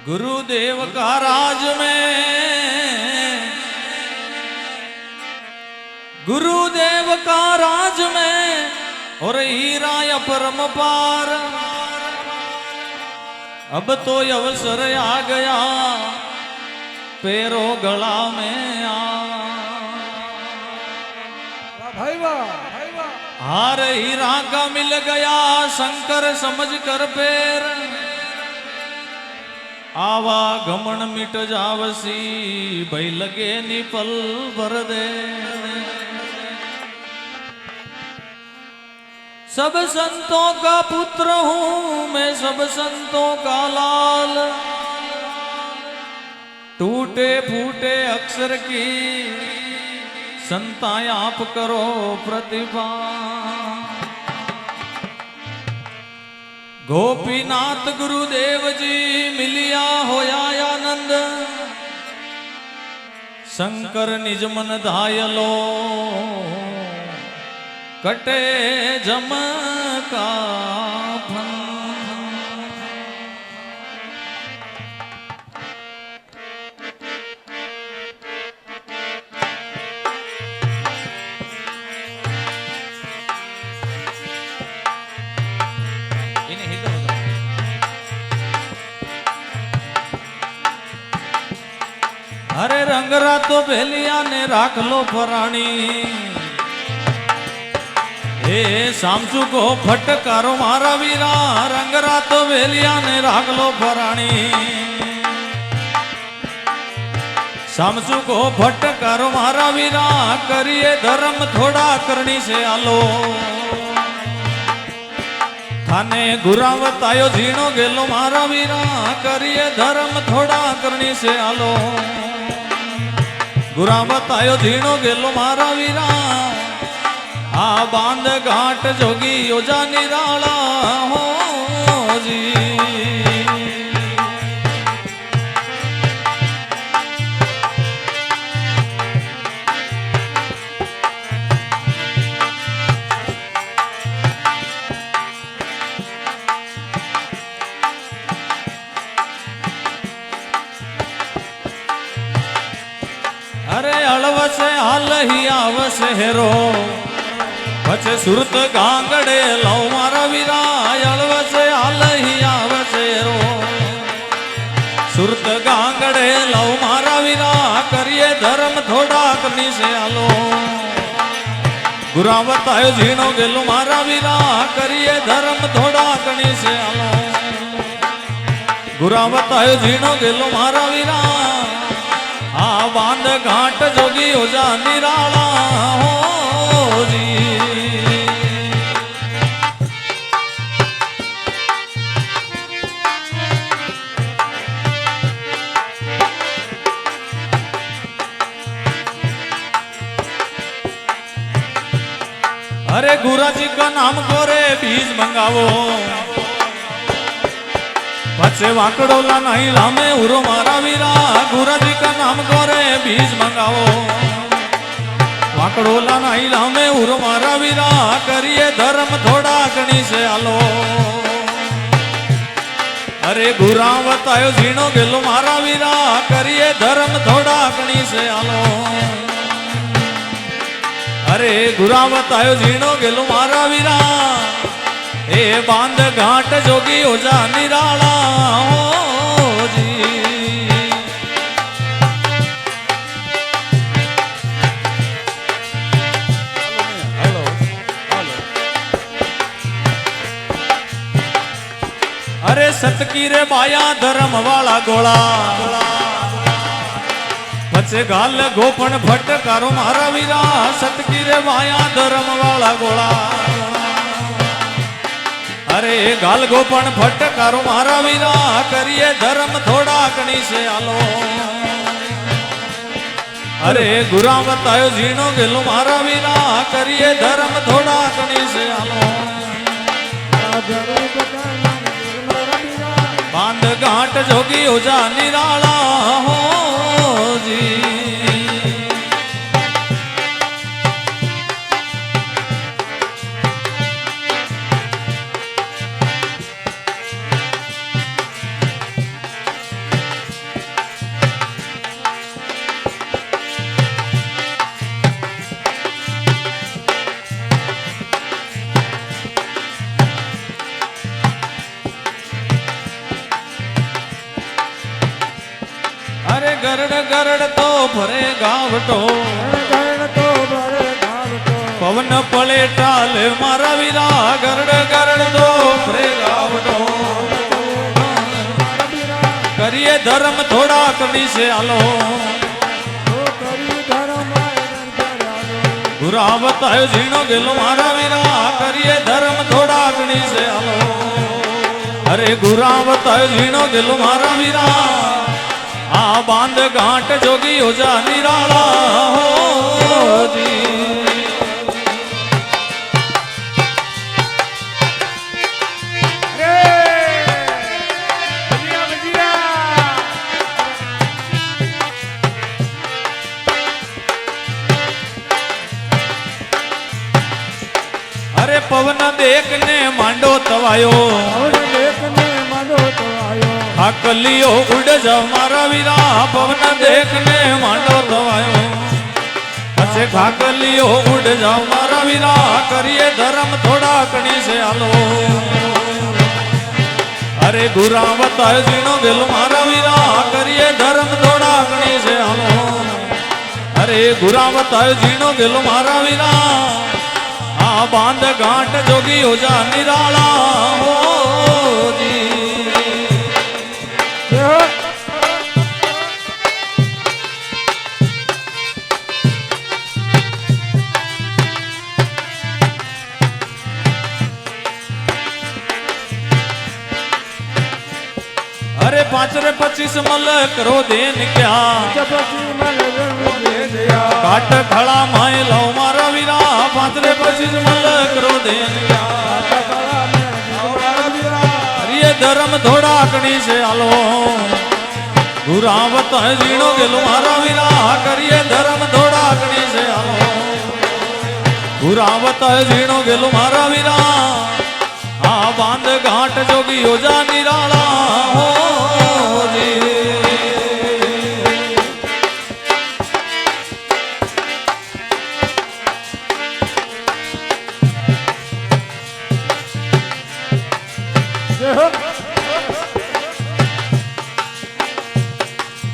गुरुदेव का राज में, गुरुदेव का राज में और हीरा या परम पार। अब तो अवसर आ गया पैरों गला में आ। भाई वाह हार हीरा का मिल गया शंकर समझ कर पैर। आवा घमण मिट जावसी भई लगे निपल भर दे। सब संतों का पुत्र हूं मैं, सब संतों का लाल। टूटे फूटे अक्षर की संता आप करो प्रतिभा। गोपीनाथ गुरुदेव जी मिलिया होया आनंद। शंकर निज मन धायलो कटे जम का फन। अरे रंगरा तो भेलिया ने राख लो फराणी। हे सामसू को फटकारो मारा वीरा। रंगरा तो भेलिया ने राख लो फराणी। सामसू को फटकारो मारा वीरा। करिए धर्म थोड़ा करनी से आलो। थाने गुरावत आयो झीणो गेलो मारा वीरा। करिए धर्म थोड़ा करनी से आलो। गुरावत आयो झीणो गेलो मारा वीरा। आ बांध घाट जोगी योजा निराला हो जी। अरे अलवसे हालही आवसे हेरो। पछे सुरत गांगड़े लो मारा वीरा। अलवसे हालही आवसे हेरो। सुरत गांगड़े लो मारा वीरा। करिए धर्म थोड़ा करनी से आलो। गुरावत आयो झीणो गेलो मारा वीरा। करिए धर्म थोड़ा करनी से आलो। गुरावत आयो झीणो गेलो मारा वीरा। आ बांध घाट जोगी हो जा निराला हो जी। अरे गुरा जी का नाम गोरे बीज मंगावो। पछे वाकड़ोला नहीं लामे उरो मारा वीरा। गुरा जी का नाम गोरे बीज मंगावो। वाकड़ोला नहीं लामे उरो मारा वीरा। करिए धर्म थोड़ा गणी से आलो। अरे गुरावत आयो झीणो गेलो मारा वीरा। करिए धर्म थोड़ा गणी से आलो। अरे गुरावत आयो झीणो गेलो मारा वीरा। ए बांध घाट जोगी हो जा निराला हो जी। अरे सतकी रे बाया धर्म वाला गोला। पछे गाल गोपन फटकारो मारा वीरा। सतकी रे बाया धर्म वाला गोला। अरे गाल गोपन फटकारो मारा वीरा। करिए धर्म थोड़ा कणी से आलो। अरे गुरावत आयो झीणो गेलो मारा वीरा। करिए धर्म थोड़ा कणी से आलो। बांध घाट जोगी हो जा निराला हो जी। ગરડ ગરડ તો ફરે ગાવટો ગણ તો ભરે ગાવતો પવન પળે ટાલે મારા વીરા ગરડ ગરડ તો ફરે ગાવટો કરીએ ધર્મ થોડા કડી છે હાલો તો કરી ધર્મ ગુરાવત આયો ઝીણો ગેલો મારા વીરા કરીએ ધર્મ થોડા કડી છે હાલો અરે ગુરાવત આયો ઝીણો ગેલો મારા વીરા આ બાંધ ઘાટ જોગી ઓજા નિરાળા હોજી અરે પવન દેખ ને માંડો તવાયો દેખને માંડો તો આયો હાકલીઓ ઉડ જાવ મારા વીરા પવન દેખ ને માંડો તવાયો પછી ખાકલીઓ ઉડ જાવ મારા વીરા કરીએ ધર્મ થોડા કણી છે હાલો અરે ગુરાવત ઝીણો ગેલો મારા વીરા કરીએ ધર્મ થોડા કણી છે હાલો અરે ગુરાવત ઝીણો ગેલો મારા વીરા આ બાંધ ઘાટ જોગી ઓજા નિરાળા હોજી અરે 5 રે 25 મલ કરો દેન ક્યાં પછી મને દે દયા કાટ ખળા માય લવ મારા વીરા 5 રે 25 મલ કરો દેન ક્યાં હરિયે ધર્મ થોડા કણી છે હાલો ગુરાવત ઝીણો ગેલો મારા વીરા કરીએ ધર્મ થોડા કણી છે હાલો ગુરાવત ઝીણો ગેલો મારા વીરા આ બાંધ ઘાટ જોગી ઓજા નિરાળા હોજી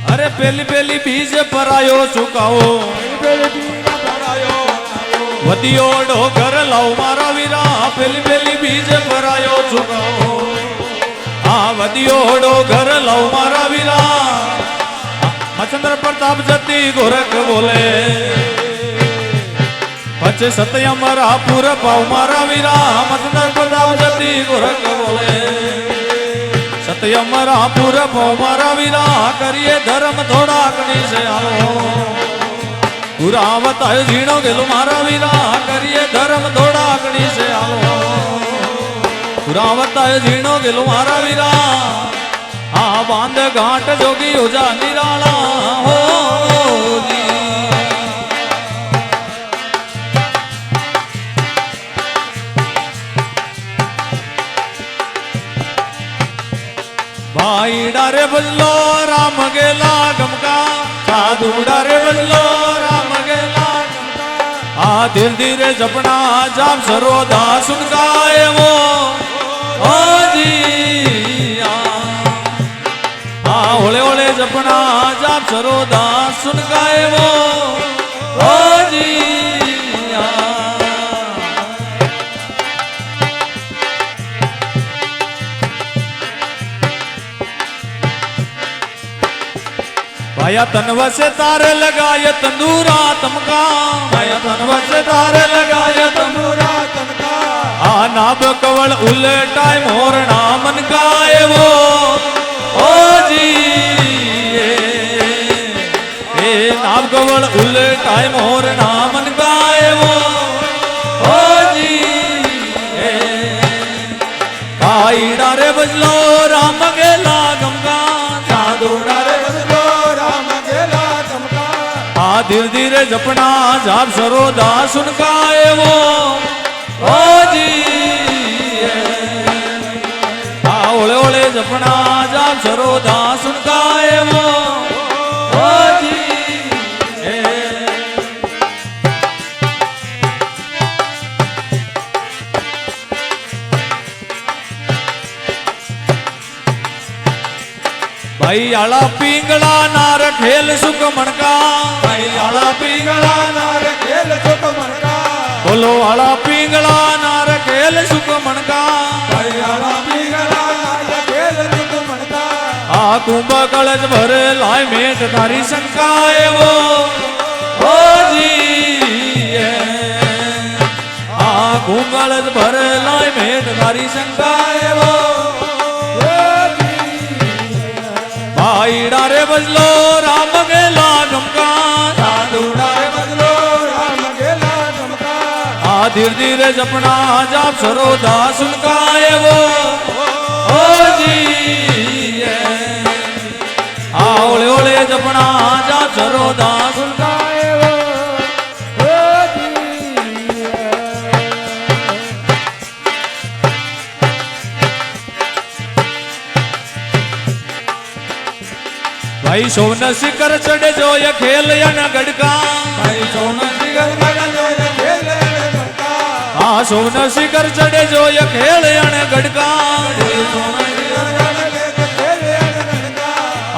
અરે પેલી પેલી બીજ પરાયો ચુકાવો વધિયોડો ઘર લાવ મારા વીરા પેલી પેલી બીજ પરાયો ચુકાવો આ વધિયોડો ઘર લાવ મારા વીરા મચંદ્ર પ્રતાપ જતી ગોરખ બોલે પછી સત્યમ રાપુર પાવ મારા વીરા મચંદ્ર પ્રતાપ જતી ગોરખ બોલે સત્યમ રાપુર પાવ મારા વીરા કરીએ ધર્મ થોડા કણી છે હાલો ગુરાવત ઝીણો ગેલો મારા વીરા કરીએ ધર્મ થોડા કણી છે હાલો ગુરાવત ઝીણો ગેલો મારા વીરા આ બાંધ ઘાટ જોગી ઓજા નિરાળા હોજી ભાઈ ડારે બદલો રામ ગેલા ગમકા સાધુ ડારે બદલો રામ ગેલા ગમકા આ ધીરે ધીરે જપના જામ સરોદા સુનકાય વો ઓજી આ હોળે હોળે જપના જામ સરોદા સુનકાય વો ઓજી माया तन वसे तारे लगाए तंदूरा तमका माया तन वसे तारे लगाए तंदूरा तमका आ नाभ कवल उलटाए मोरना मन गाए वो ओ जी ए नाभ कवल उलटाए मोरना मन गाए वो ओ जी भाई डारे बजलो राम गेला गमगा साधु डारे बजलो धीरे धीरे जपना जाप सरोदा सुनकाए वो ओ जी ओले ओले जपना जाप सरोदा सुनकाए वो ओ जी ભાઈ આળા પિંગળા નાર ખેલ સુખ મણકા ભાઈ આળા પીંગળા નાર ખેલ સુખ મણકા બોલો આળા પિંગળા નાર ખેલ સુખ મણકા ભાઈ આળા પીંગળા નાર ખેલ સુખ મણકા આ કુંભ કળશ ભરે લાય મેટ તારી શંકા એવો ઓજી આ કુંભ કળશ ભરે લાય મેટ તારી શંકા એવો ભાઈ ડારે બજલો રામ ગેલા ગમકા સાધુડા રે બદલો રામ ગેલા ગમકા આ ધીર ધીરે જપના જાપ સરોદા સુનકા એવો ઓજી આ ઓળે ઓળે જપના જાપ સરોદા સુનકા ભાઈ સોન શિખર ચડે જો ય ખેલ યન ગડકા ભાઈ સોન શિખર મગન ખેલ ગમકા આ સોન શિખર ચડે જો ય ખેલ યન ગડકા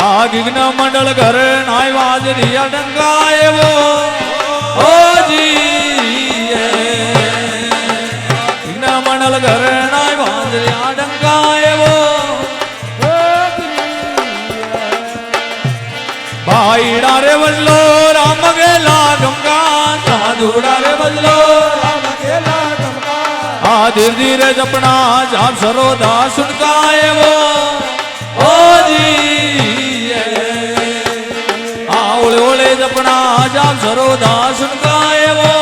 આ ગિગ્ન મંડળ ઘર નાય વાજરી અડંગા એવો ઓજી ગિગ્ન મંડળ ઘર નાય વાજરી અડંગા એવો ભાઈ ડારે બદલો રામ ગેલા ગમકા સાધુડા રે બદલો રામ ગેલા ગમકા આ ધીર ધીરે જપના જાપ સરોદા સુનકા એવો ઓજી આ ઓળે ઓળે જપના જાપ સરોદા સુનકા એવો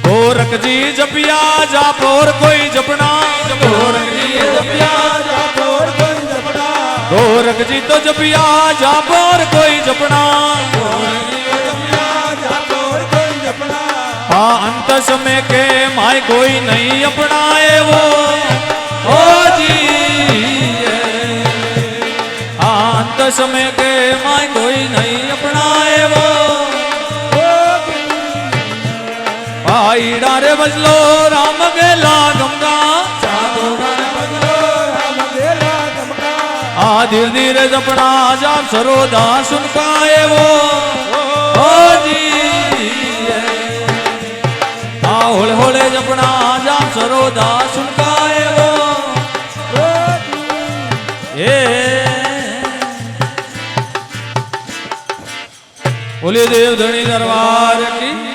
गोरख जी जपिया जाप और कोई जपना गोरख जी जपिया जाप और कोई जपना गोरख जी तो जपिया जाप और कोई जपना जाप और कोई जपना हाँ अंत समय के माय कोई नहीं अपनाए वो ओ जी हाँ अंत समय के माय कोई नहीं अपनाए वो भाई डारे बजलो राम गेला गमका साधुड़ा रे बदलो राम गेला गमका आ धीर धीरे जपना जाप सरोदा सुनका एवो ओ जी आ होले होले जपना जाप सरोदा सुनका एवो ए बोले देव धनी दरबार की